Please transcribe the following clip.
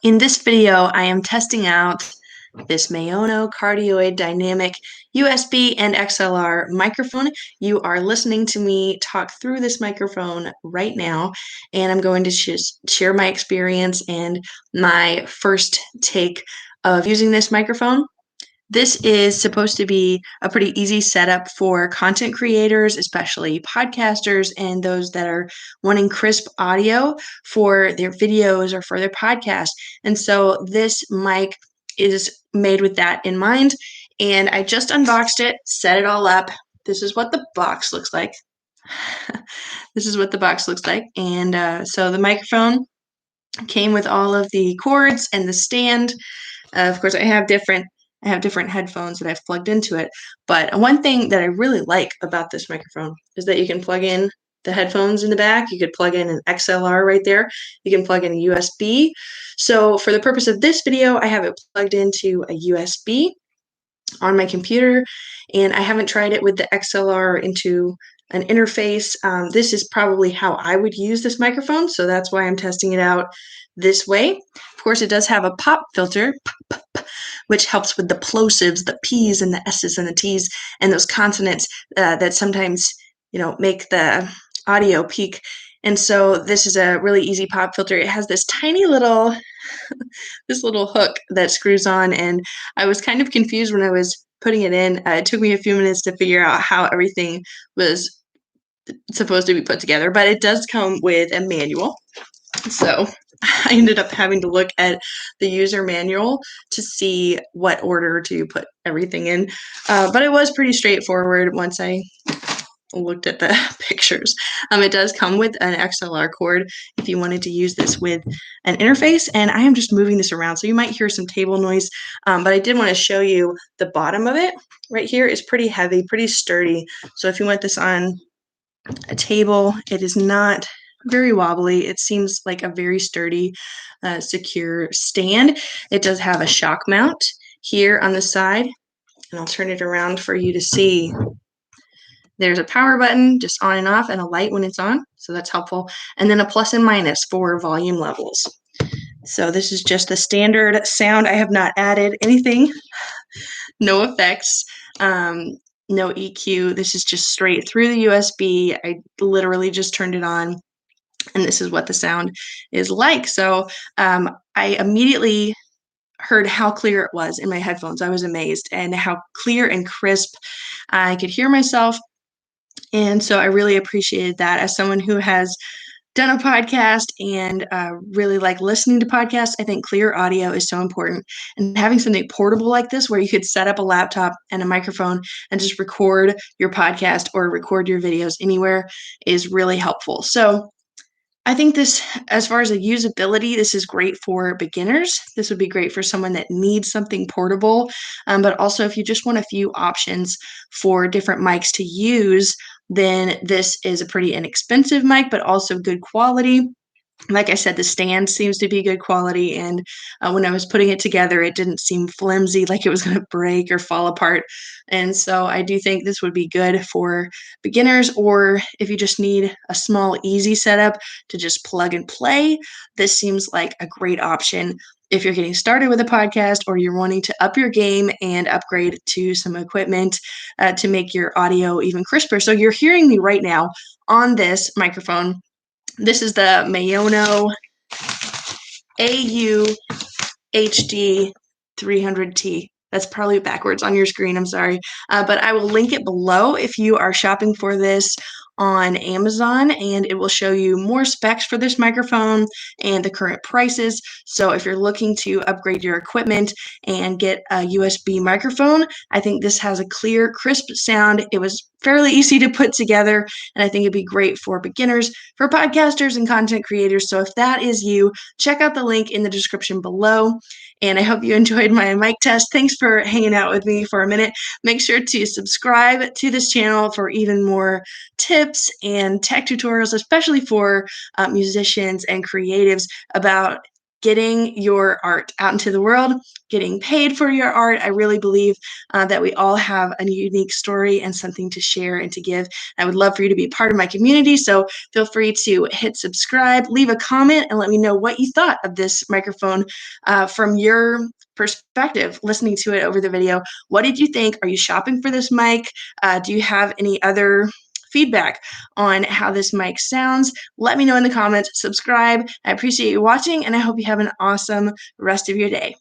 In this video, I am testing out this Maono Cardioid Dynamic USB and XLR microphone. You are listening to me talk through this microphone right now, and I'm going to share my experience and my first take of using this microphone. This is supposed to be a pretty easy setup for content creators, especially podcasters and those that are wanting crisp audio for their videos or for their podcast. And so this mic is made with that in mind. And I just unboxed it, set it all up. This is what the box looks like. This is what the box looks like. And so the microphone came with all of the cords and the stand. Of course, I have different headphones that I've plugged into it. But one thing that I really like about this microphone is that you can plug in the headphones in the back. You could plug in an XLR right there. You can plug in a USB. So for the purpose of this video, I have it plugged into a USB on my computer, and I haven't tried it with the XLR into an interface. This is probably how I would use this microphone, so that's why I'm testing it out this way. Of course, it does have a pop filter, which helps with the plosives, the P's and the S's and the T's, and those consonants that sometimes, make the audio peak. And so this is a really easy pop filter. It has this tiny little, this little hook that screws on, and I was kind of confused when I was putting it in. It took me a few minutes to figure out how everything was supposed to be put together, but it does come with a manual. So I ended up having to look at the user manual to see what order to put everything in. But it was pretty straightforward once I looked at the pictures. It does come with an XLR cord if you wanted to use this with an interface, and I am just moving this around, so you might hear some table noise, but I did want to show you the bottom of it. Right here is pretty heavy, pretty sturdy, so if you want this on a table, it is not very wobbly. It seems like a very sturdy, secure stand. It does have a shock mount here on the side, and I'll turn it around for you to see. There's a power button just on and off, and a light when it's on, so that's helpful, and then a plus and minus for volume levels. So this is just the standard sound. I have not added anything, no effects, no EQ. This is just straight through the USB. I literally just turned it on, and this is what the sound is like. So I immediately heard how clear it was in my headphones. I was amazed, and how clear and crisp I could hear myself. And so I really appreciated that. As someone who has done a podcast and really like listening to podcasts, I think clear audio is so important. And having something portable like this where you could set up a laptop and a microphone and just record your podcast or record your videos anywhere is really helpful. So I think this, as far as the usability, this is great for beginners. This would be great for someone that needs something portable, but also if you just want a few options for different mics to use, then this is a pretty inexpensive mic, but also good quality. Like I said, the stand seems to be good quality, and when I was putting it together, it didn't seem flimsy, like it was going to break or fall apart. And so I do think this would be good for beginners, or if you just need a small, easy setup to just plug and play. This seems like a great option if you're getting started with a podcast, or you're wanting to up your game and upgrade to some equipment to make your audio even crisper. So you're hearing me right now on this microphone. This is the Maono AU-HD300T. That's probably backwards on your screen, I'm sorry. But I will link it below if you are shopping for this on Amazon, and it will show you more specs for this microphone and the current prices. So if you're looking to upgrade your equipment and get a USB microphone, I think this has a clear, crisp sound. It was fairly easy to put together, and I think it'd be great for beginners, for podcasters, and content creators. So if that is you, check out the link in the description below. And I hope you enjoyed my mic test. Thanks for hanging out with me for a minute. Make sure to subscribe to this channel for even more tips and tech tutorials, especially for musicians and creatives, about getting your art out into the world, getting paid for your art. I really believe that we all have a unique story and something to share and to give. I would love for you to be part of my community, so feel free to hit subscribe, leave a comment, and let me know what you thought of this microphone from your perspective, listening to it over the video. What did you think? Are you shopping for this mic? Do you have any other feedback on how this mic sounds? Let me know in the comments. Subscribe. I appreciate you watching, and I hope you have an awesome rest of your day.